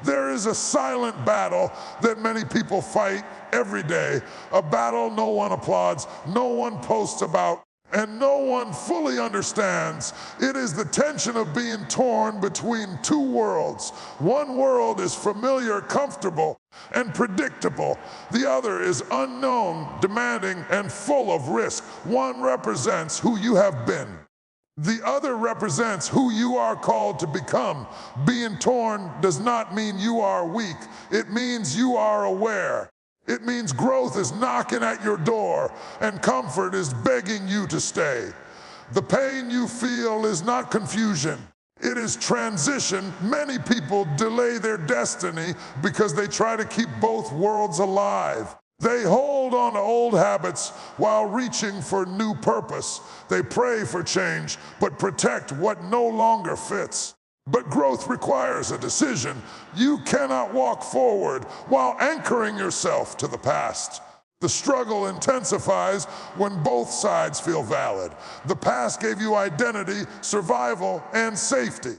There is a silent battle that many people fight every day, a battle no one applauds, no one posts about, and no one fully understands. It is the tension of being torn between two worlds. One world is familiar, comfortable, and predictable. The other is unknown, demanding, and full of risk. One represents who you have been. The other represents who you are called to become. Being torn does not mean you are weak. It means you are aware. It means growth is knocking at your door and comfort is begging you to stay. The pain you feel is not confusion. It is transition. Many people delay their destiny because they try to keep both worlds alive. They hold on to old habits while reaching for new purpose. They pray for change, but protect what no longer fits. But growth requires a decision. You cannot walk forward while anchoring yourself to the past. The struggle intensifies when both sides feel valid. The past gave you identity, survival, and safety.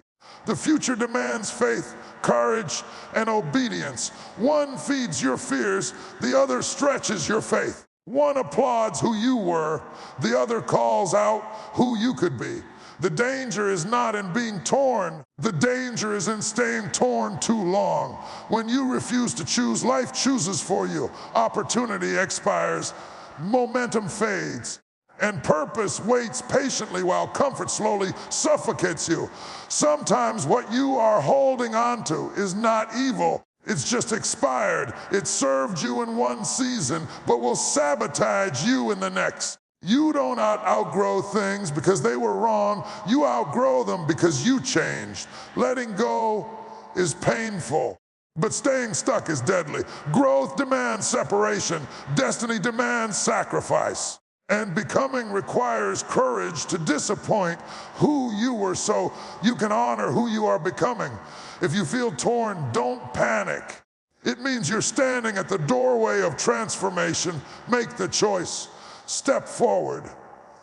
The future demands faith, courage, and obedience. One feeds your fears, the other stretches your faith. One applauds who you were, the other calls out who you could be. The danger is not in being torn. The danger is in staying torn too long. When you refuse to choose, life chooses for you. Opportunity expires, momentum fades, and purpose waits patiently while comfort slowly suffocates you. Sometimes what you are holding on to is not evil. It's just expired. It served you in one season, but will sabotage you in the next. You don't outgrow things because they were wrong. You outgrow them because you changed. Letting go is painful, but staying stuck is deadly. Growth demands separation. Destiny demands sacrifice. And becoming requires courage to disappoint who you were so you can honor who you are becoming. If you feel torn, don't panic. It means you're standing at the doorway of transformation. Make the choice. Step forward.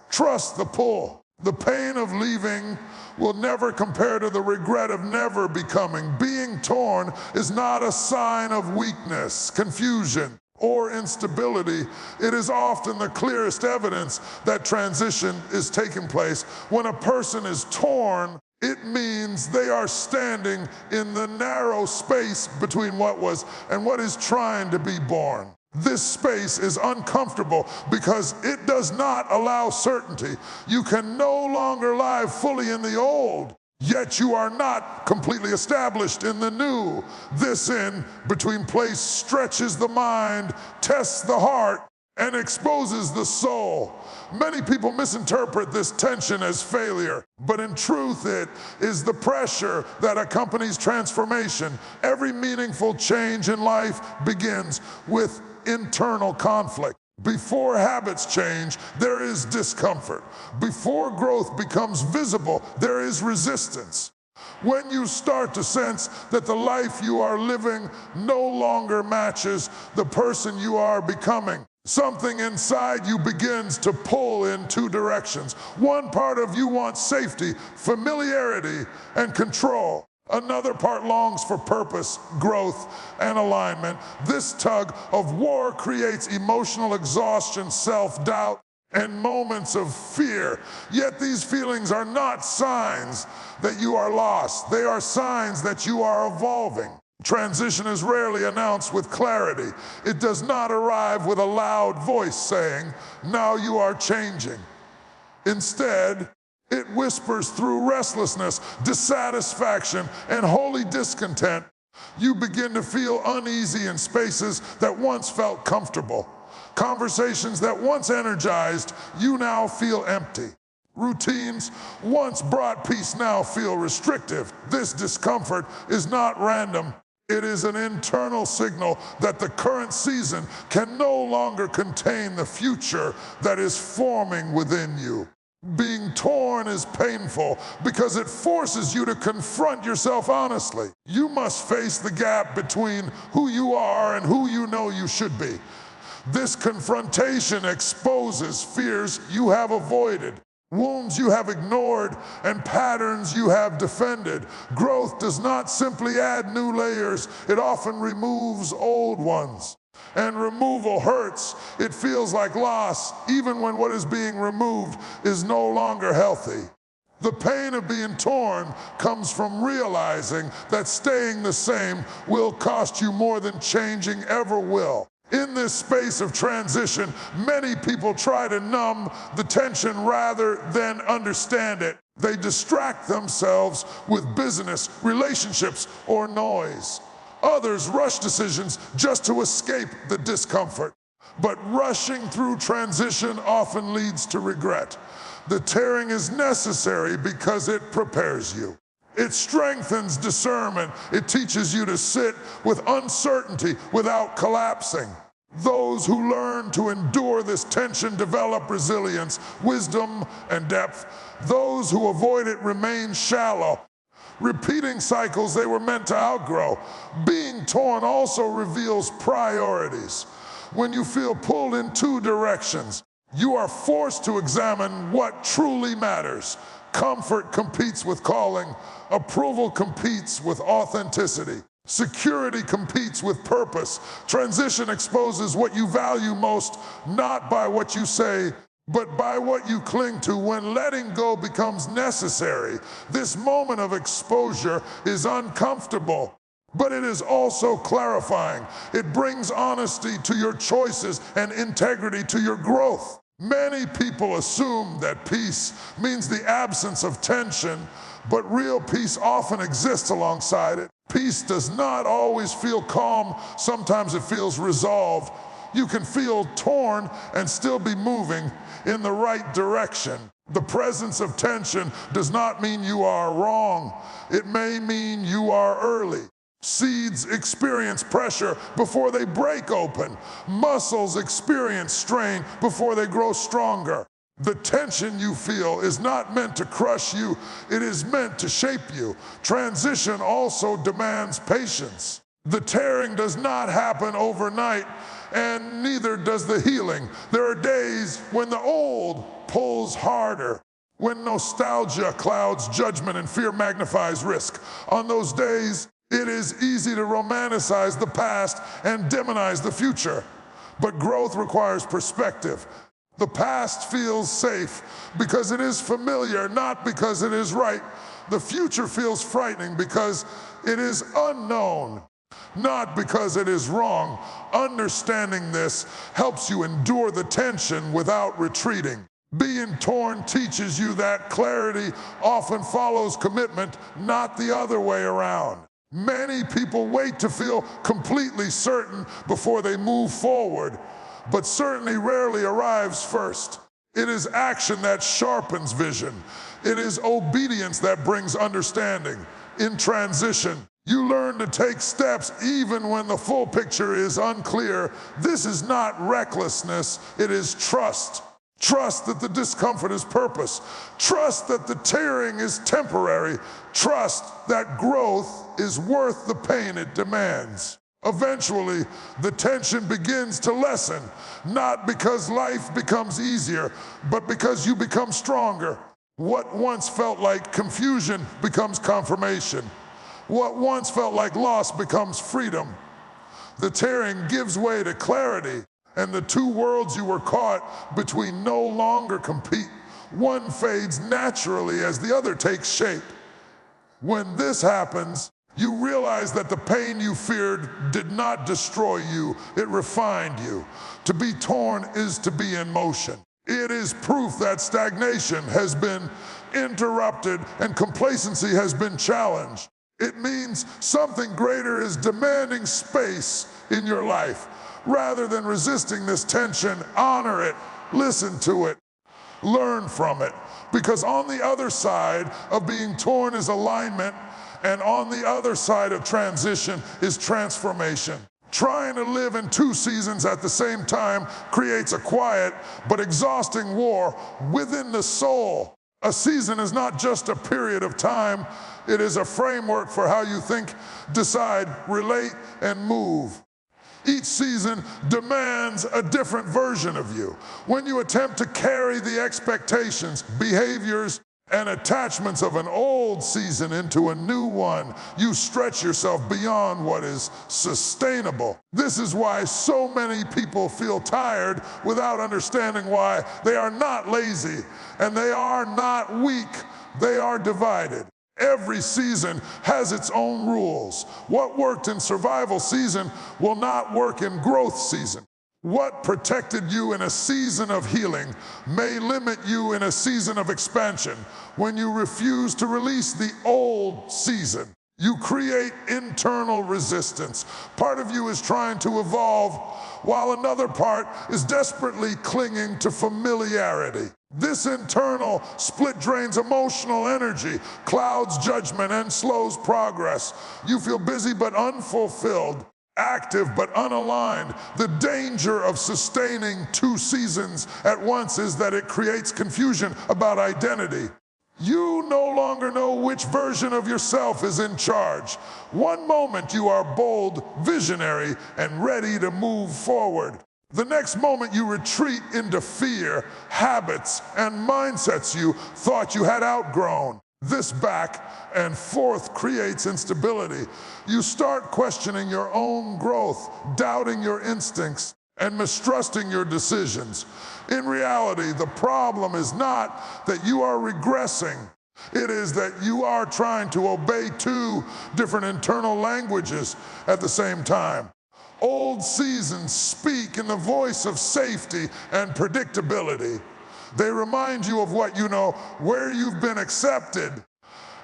Trust the pull. The pain of leaving will never compare to the regret of never becoming. Being torn is not a sign of weakness, confusion, or instability. It is often the clearest evidence that transition is taking place. When a person is torn, it means they are standing in the narrow space between what was and what is trying to be born. This space is uncomfortable because it does not allow certainty. You can no longer live fully in the old, yet you are not completely established in the new. This in-between place stretches the mind, tests the heart, and exposes the soul. Many people misinterpret this tension as failure, but in truth it is the pressure that accompanies transformation. Every meaningful change in life begins with internal conflict. Before habits change, there is discomfort. Before growth becomes visible, there is resistance. When you start to sense that the life you are living no longer matches the person you are becoming, something inside you begins to pull in two directions. One part of you wants safety, familiarity, and control. Another part longs for purpose, growth, and alignment. This tug of war creates emotional exhaustion, self-doubt, and moments of fear. Yet these feelings are not signs that you are lost. They are signs that you are evolving. Transition is rarely announced with clarity. It does not arrive with a loud voice saying, "Now you are changing." Instead, it whispers through restlessness, dissatisfaction, and holy discontent. You begin to feel uneasy in spaces that once felt comfortable. Conversations that once energized, you now feel empty. Routines once brought peace now feel restrictive. This discomfort is not random. It is an internal signal that the current season can no longer contain the future that is forming within you. Being torn is painful because it forces you to confront yourself honestly. You must face the gap between who you are and who you know you should be. This confrontation exposes fears you have avoided. wounds you have ignored, and patterns you have defended. Growth does not simply add new layers, it often removes old ones. And removal hurts. It feels like loss, even when what is being removed is no longer healthy. The pain of being torn comes from realizing that staying the same will cost you more than changing ever will. In this space of transition, many people try to numb the tension rather than understand it. They distract themselves with business, relationships, or noise. Others rush decisions just to escape the discomfort. But rushing through transition often leads to regret. The tearing is necessary because it prepares you. It strengthens discernment. It teaches you to sit with uncertainty without collapsing. Those who learn to endure this tension develop resilience, wisdom, and depth. Those who avoid it remain shallow, repeating cycles they were meant to outgrow. Being torn also reveals priorities. When you feel pulled in two directions, you are forced to examine what truly matters. Comfort competes with calling. Approval competes with authenticity. Security competes with purpose. Transition exposes what you value most, not by what you say, but by what you cling to. When letting go becomes necessary, this moment of exposure is uncomfortable, but it is also clarifying. It brings honesty to your choices and integrity to your growth. Many people assume that peace means the absence of tension, but real peace often exists alongside it. Peace does not always feel calm. Sometimes it feels resolved. You can feel torn and still be moving in the right direction. The presence of tension does not mean you are wrong. It may mean you are early. Seeds experience pressure before they break open. Muscles experience strain before they grow stronger. The tension you feel is not meant to crush you, it is meant to shape you. Transition also demands patience. The tearing does not happen overnight, and neither does the healing. There are days when the old pulls harder, when nostalgia clouds judgment and fear magnifies risk. On those days, it is easy to romanticize the past and demonize the future. But growth requires perspective. The past feels safe because it is familiar, not because it is right. The future feels frightening because it is unknown, not because it is wrong. Understanding this helps you endure the tension without retreating. Being torn teaches you that clarity often follows commitment, not the other way around. Many people wait to feel completely certain before they move forward, but certainty rarely arrives first. It is action that sharpens vision. It is obedience that brings understanding. In transition, you learn to take steps even when the full picture is unclear. This is not recklessness, it is trust. Trust that the discomfort is purpose. Trust that the tearing is temporary. Trust that growth is worth the pain it demands. Eventually, the tension begins to lessen, not because life becomes easier, but because you become stronger. What once felt like confusion becomes confirmation. What once felt like loss becomes freedom. The tearing gives way to clarity, and the two worlds you were caught between no longer compete. One fades naturally as the other takes shape. When this happens, you realize that the pain you feared did not destroy you, it refined you. To be torn is to be in motion. It is proof that stagnation has been interrupted and complacency has been challenged. It means something greater is demanding space in your life. Rather than resisting this tension, honor it, listen to it, learn from it. Because on the other side of being torn is alignment, and on the other side of transition is transformation. Trying to live in two seasons at the same time creates a quiet but exhausting war within the soul. A season is not just a period of time, it is a framework for how you think, decide, relate, and move. Each season demands a different version of you. When you attempt to carry the expectations, behaviors, and attachments of an old season into a new one, you stretch yourself beyond what is sustainable. This is why so many people feel tired without understanding why. They are not lazy, and they are not weak. They are divided. Every season has its own rules. What worked in survival season will not work in growth season. What protected you in a season of healing may limit you in a season of expansion. When you refuse to release the old season, you create internal resistance. Part of you is trying to evolve, while another part is desperately clinging to familiarity. This internal split drains emotional energy, clouds judgment, and slows progress. You feel busy but unfulfilled, active but unaligned. The danger of sustaining two seasons at once is that it creates confusion about identity. You no longer know which version of yourself is in charge. One moment you are bold, visionary, and ready to move forward. The next moment you retreat into fear, habits, and mindsets you thought you had outgrown. This back and forth creates instability. You start questioning your own growth, doubting your instincts, and mistrusting your decisions. In reality, the problem is not that you are regressing. It is that you are trying to obey two different internal languages at the same time. Old seasons speak in the voice of safety and predictability. They remind you of what you know, where you've been accepted,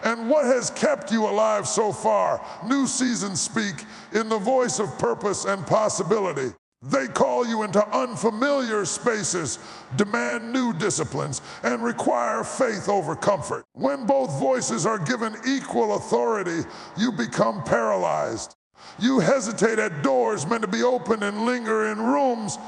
and what has kept you alive so far. New seasons speak in the voice of purpose and possibility. They call you into unfamiliar spaces, demand new disciplines, and require faith over comfort. When both voices are given equal authority, you become paralyzed. You hesitate at doors meant to be open and linger in rooms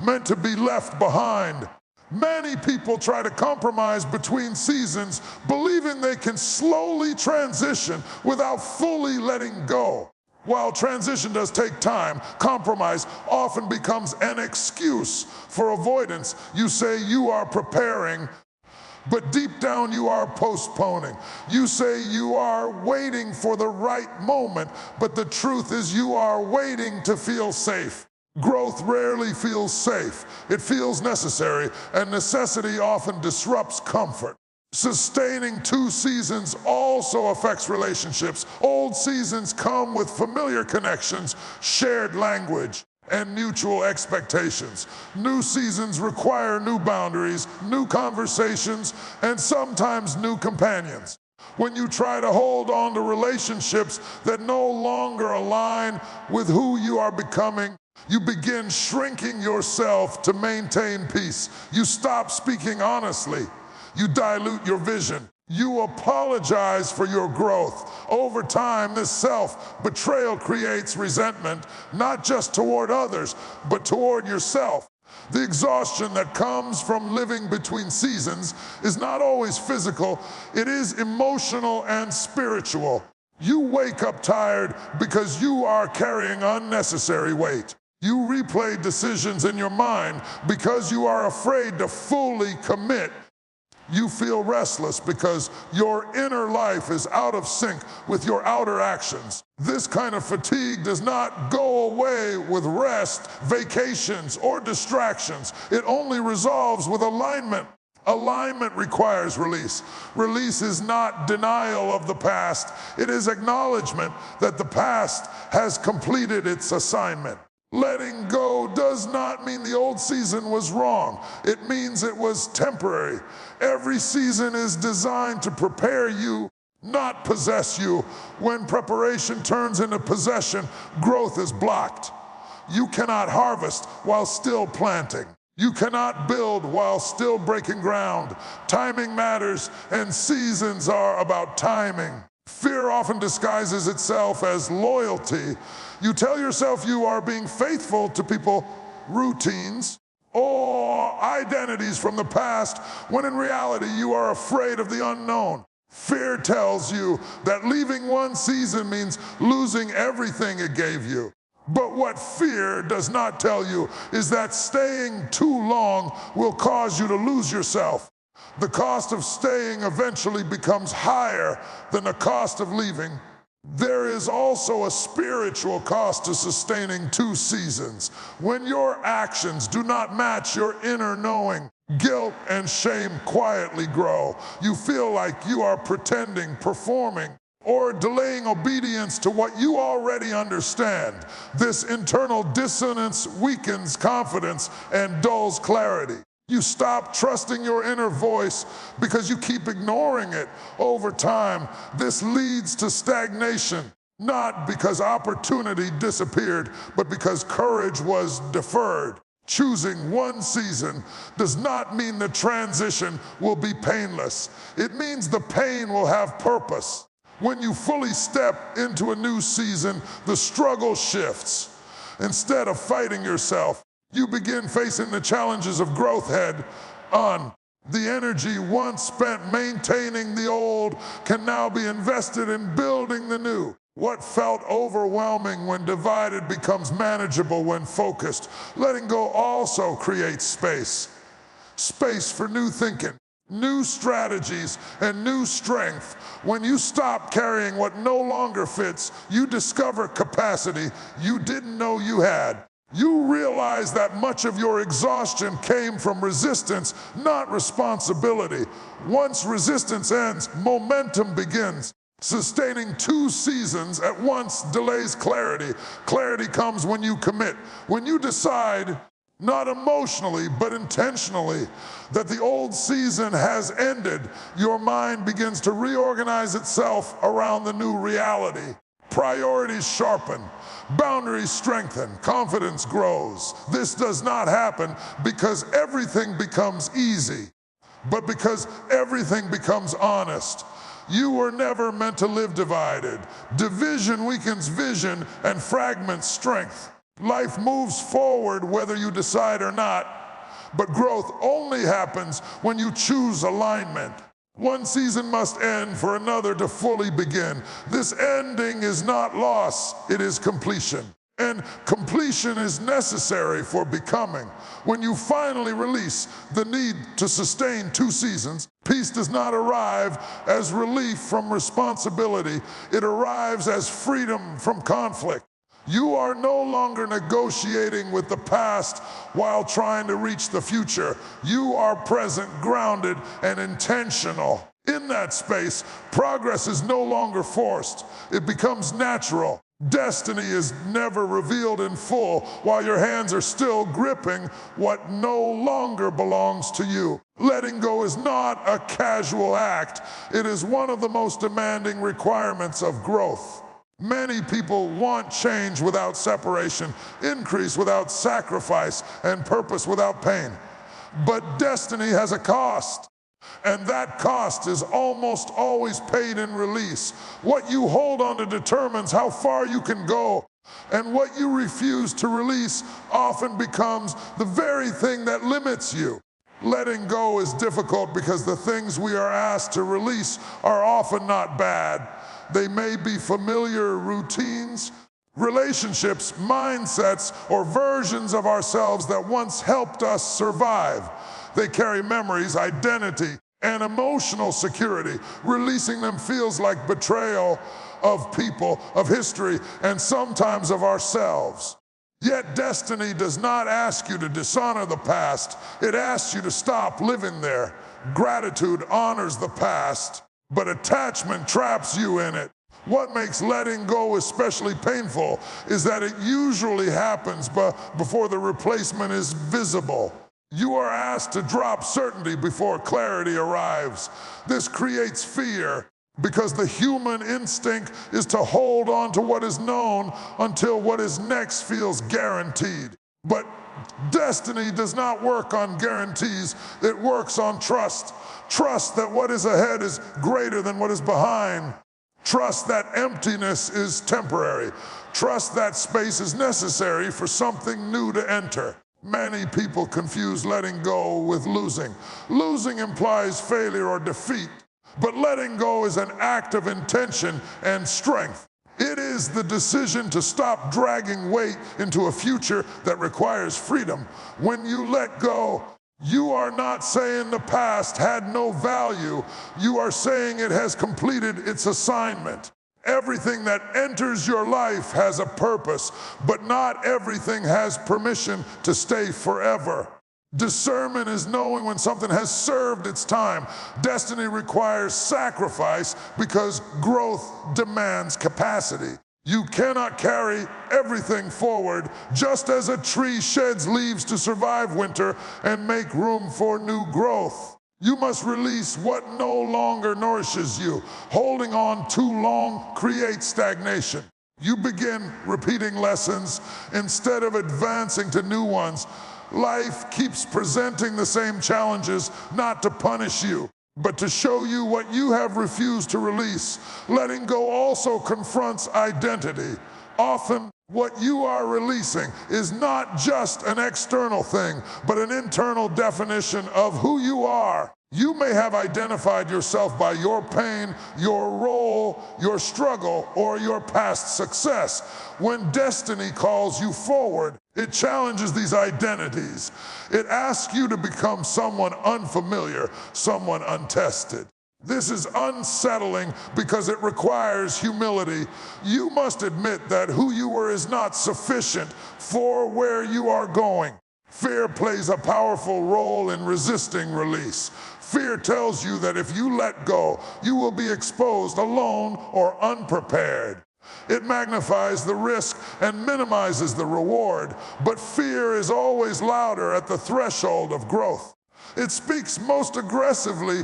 meant to be left behind. Many people try to compromise between seasons, believing they can slowly transition without fully letting go. While transition does take time, compromise often becomes an excuse for avoidance. You say you are preparing, but deep down you are postponing. You say you are waiting for the right moment, but the truth is you are waiting to feel safe. Growth rarely feels safe. It feels necessary, and necessity often disrupts comfort. Sustaining two seasons also affects relationships. Old seasons come with familiar connections, shared language, and mutual expectations. New seasons require new boundaries, new conversations, and sometimes new companions. When you try to hold on to relationships that no longer align with who you are becoming, you begin shrinking yourself to maintain peace. You stop speaking honestly. You dilute your vision. You apologize for your growth. Over time, this self-betrayal creates resentment, not just toward others, but toward yourself. The exhaustion that comes from living between seasons is not always physical. It is emotional and spiritual. You wake up tired because you are carrying unnecessary weight. You replay decisions in your mind because you are afraid to fully commit. You feel restless because your inner life is out of sync with your outer actions. This kind of fatigue does not go away with rest, vacations, or distractions. It only resolves with alignment. Alignment requires release. Release is not denial of the past. It is acknowledgement that the past has completed its assignment. Letting go does not mean the old season was wrong. It means it was temporary. Every season is designed to prepare you, not possess you. When preparation turns into possession, growth is blocked. You cannot harvest while still planting. You cannot build while still breaking ground. Timing matters, and seasons are about timing. Fear often disguises itself as loyalty. You tell yourself you are being faithful to people, routines, or identities from the past, when in reality you are afraid of the unknown. Fear tells you that leaving one season means losing everything it gave you. But what fear does not tell you is that staying too long will cause you to lose yourself. The cost of staying eventually becomes higher than the cost of leaving. There is also a spiritual cost to sustaining 2 seasons. When your actions do not match your inner knowing, guilt and shame quietly grow. You feel like you are pretending, performing, or delaying obedience to what you already understand. This internal dissonance weakens confidence and dulls clarity. You stop trusting your inner voice because you keep ignoring it. Over time, this leads to stagnation, not because opportunity disappeared, but because courage was deferred. Choosing 1 season does not mean the transition will be painless. It means the pain will have purpose. When you fully step into a new season, the struggle shifts. Instead of fighting yourself, you begin facing the challenges of growth head on. The energy once spent maintaining the old can now be invested in building the new. What felt overwhelming when divided becomes manageable when focused. Letting go also creates space. Space for new thinking, new strategies, and new strength. When you stop carrying what no longer fits, you discover capacity you didn't know you had. You realize that much of your exhaustion came from resistance, not responsibility. Once resistance ends, momentum begins. Sustaining 2 seasons at once delays clarity. Clarity comes when you commit, when you decide, not emotionally, but intentionally, that the old season has ended. Your mind begins to reorganize itself around the new reality. Priorities sharpen, boundaries strengthen, confidence grows. This does not happen because everything becomes easy, but because everything becomes honest. You were never meant to live divided. Division weakens vision and fragments strength. Life moves forward whether you decide or not, but growth only happens when you choose alignment. 1 season must end for another to fully begin. This ending is not loss, it is completion. And completion is necessary for becoming. When you finally release the need to sustain 2 seasons, peace does not arrive as relief from responsibility. It arrives as freedom from conflict. You are no longer negotiating with the past while trying to reach the future. You are present, grounded, and intentional. In that space, progress is no longer forced. It becomes natural. Destiny is never revealed in full while your hands are still gripping what no longer belongs to you. Letting go is not a casual act. It is one of the most demanding requirements of growth. Many people want change without separation, increase without sacrifice, and purpose without pain. But destiny has a cost, and that cost is almost always paid in release. What you hold on to determines how far you can go, and what you refuse to release often becomes the very thing that limits you. Letting go is difficult because the things we are asked to release are often not bad. They may be familiar routines, relationships, mindsets, or versions of ourselves that once helped us survive. They carry memories, identity, and emotional security. Releasing them feels like betrayal of people, of history, and sometimes of ourselves. Yet destiny does not ask you to dishonor the past. It asks you to stop living there. Gratitude honors the past, but attachment traps you in it. What makes letting go especially painful is that it usually happens before the replacement is visible. You are asked to drop certainty before clarity arrives. This creates fear because the human instinct is to hold on to what is known until what is next feels guaranteed. But destiny does not work on guarantees. It works on trust. Trust that what is ahead is greater than what is behind. Trust that emptiness is temporary. Trust that space is necessary for something new to enter. Many people confuse letting go with losing. Losing implies failure or defeat, but letting go is an act of intention and strength. It is the decision to stop dragging weight into a future that requires freedom. When you let go, you are not saying the past had no value. You are saying it has completed its assignment. Everything that enters your life has a purpose, but not everything has permission to stay forever. Discernment is knowing when something has served its time. Destiny requires sacrifice because growth demands capacity. You cannot carry everything forward, just as a tree sheds leaves to survive winter and make room for new growth. You must release what no longer nourishes you. Holding on too long creates stagnation. You begin repeating lessons instead of advancing to new ones. Life keeps presenting the same challenges, not to punish you, but to show you what you have refused to release. Letting go also confronts identity. Often, what you are releasing is not just an external thing, but an internal definition of who you are. You may have identified yourself by your pain, your role, your struggle, or your past success. When destiny calls you forward, it challenges these identities. It asks you to become someone unfamiliar, someone untested. This is unsettling because it requires humility. You must admit that who you were is not sufficient for where you are going. Fear plays a powerful role in resisting release. Fear tells you that if you let go, you will be exposed alone or unprepared. It magnifies the risk and minimizes the reward, but fear is always louder at the threshold of growth. It speaks most aggressively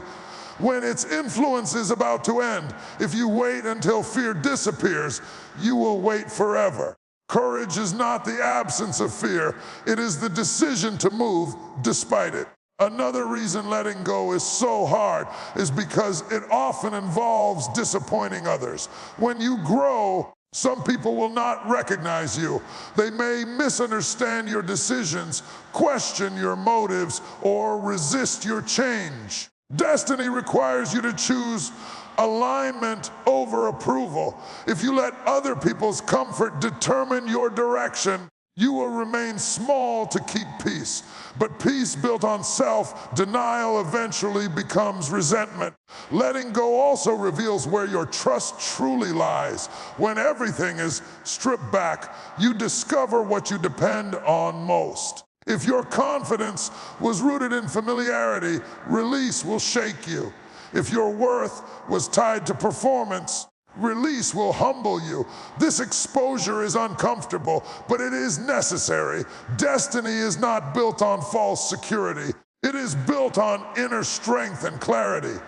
when its influence is about to end. If you wait until fear disappears, you will wait forever. Courage is not the absence of fear. It is the decision to move despite it. Another reason letting go is so hard is because it often involves disappointing others. When you grow, some people will not recognize you. They may misunderstand your decisions, question your motives, or resist your change. Destiny requires you to choose alignment over approval. If you let other people's comfort determine your direction, you will remain small to keep peace. But peace built on self-denial eventually becomes resentment. Letting go also reveals where your trust truly lies. When everything is stripped back, you discover what you depend on most. If your confidence was rooted in familiarity, release will shake you. If your worth was tied to performance, release will humble you. This exposure is uncomfortable, but it is necessary. Destiny is not built on false security. It is built on inner strength and clarity.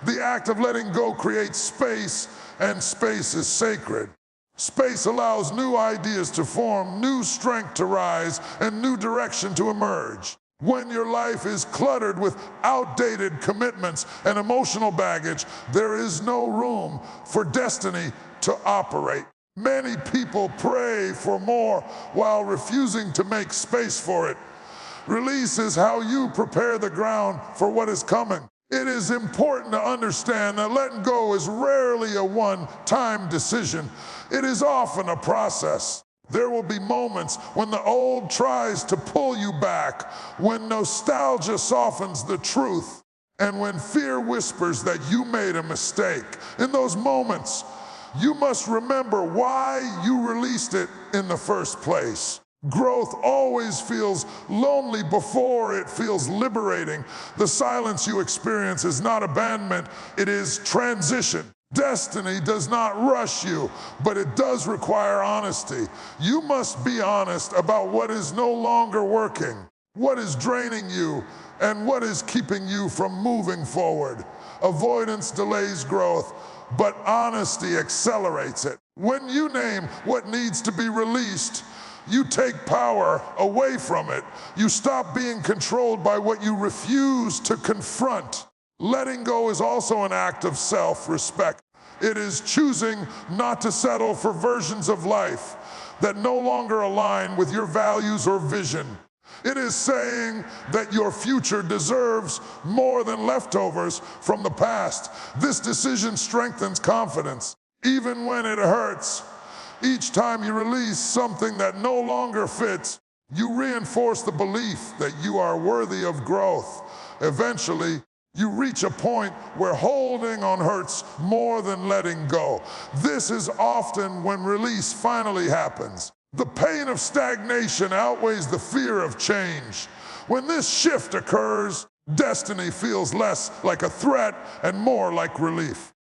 The act of letting go creates space, and space is sacred. Space allows new ideas to form, new strength to rise, and new direction to emerge. When your life is cluttered with outdated commitments and emotional baggage, there is no room for destiny to operate. Many people pray for more while refusing to make space for it. Release is how you prepare the ground for what is coming. It is important to understand that letting go is rarely a one-time decision. It is often a process. There will be moments when the old tries to pull you back, when nostalgia softens the truth, and when fear whispers that you made a mistake. In those moments, you must remember why you released it in the first place. Growth always feels lonely before it feels liberating. The silence you experience is not abandonment, it is transition. Destiny does not rush you, but it does require honesty. You must be honest about what is no longer working, what is draining you, and what is keeping you from moving forward. Avoidance delays growth, but honesty accelerates it. When you name what needs to be released, you take power away from it. You stop being controlled by what you refuse to confront. Letting go is also an act of self-respect. It is choosing not to settle for versions of life that no longer align with your values or vision. It is saying that your future deserves more than leftovers from the past. This decision strengthens confidence. Even when it hurts, Each time you release something that no longer fits, you reinforce the belief that you are worthy of growth. Eventually, you reach a point where holding on hurts more than letting go. This is often when release finally happens. The pain of stagnation outweighs the fear of change. When this shift occurs, destiny feels less like a threat and more like relief.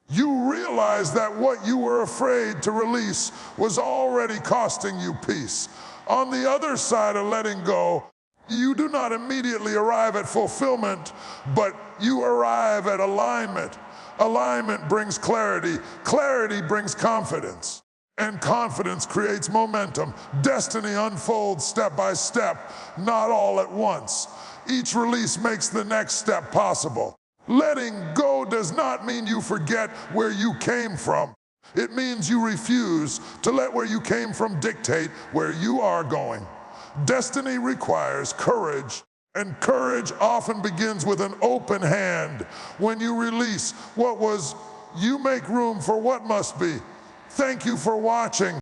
You realize that what you were afraid to release was already costing you peace. On the other side of letting go, you do not immediately arrive at fulfillment, but you arrive at alignment. Alignment brings clarity. Clarity brings confidence. And confidence creates momentum. Destiny unfolds step by step, not all at once. Each release makes the next step possible. Letting go does not mean you forget where you came from. It means you refuse to let where you came from dictate where you are going. Destiny requires courage, and courage often begins with an open hand. When you release what was, you make room for what must be. Thank you for watching.